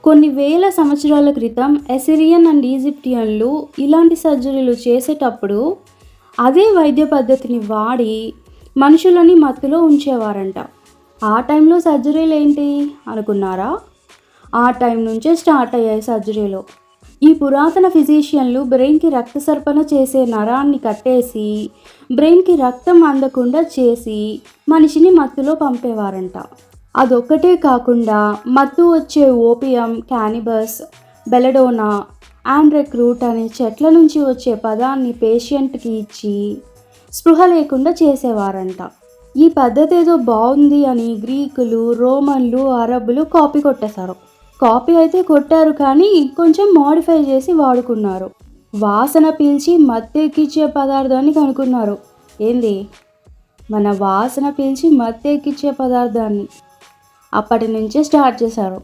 కొన్ని వేల సంవత్సరాల క్రితం అసిరియన్ అండ్ ఈజిప్టియన్లు ఇలాంటి సర్జరీలు చేసేటప్పుడు అదే వైద్య పద్ధతిని వాడి మనుషులని మత్తులో ఉంచేవారంట. ఆ టైంలో సర్జరీలు ఏంటి అనుకున్నారా? ఆ టైం నుంచే స్టార్ట్ అయ్యాయి సర్జరీలు. ఈ పురాతన ఫిజీషియన్లు బ్రెయిన్కి రక్త సరఫర చేసే నరాన్ని కట్టేసి బ్రెయిన్కి రక్తం అందకుండా చేసి మనిషిని మత్తులో పంపేవారంట. అదొక్కటే కాకుండా మత్తు వచ్చే ఓపియం, క్యానిబస్, బెలడోనా, ఆండ్రెక్రూట్ అనే చెట్ల నుంచి వచ్చే పదాన్ని పేషెంట్కి ఇచ్చి స్పృహ లేకుండా చేసేవారంట. ఈ పద్ధతి ఏదో బాగుంది అని గ్రీకులు, రోమన్లు, అరబ్బులు కాపీ కొట్టేశారు. కాపీ అయితే కొట్టారు కానీ కొంచెం మోడిఫై చేసి వాడుకున్నారు. వాసన పీల్చి మత్తెక్కిచ్చే పదార్థాన్ని కనుక్కున్నారు. ఏంది? మన వాసన పీల్చి మత్తెక్కిచ్చే పదార్థాన్ని అప్పటి నుంచే స్టార్ట్ చేశారు.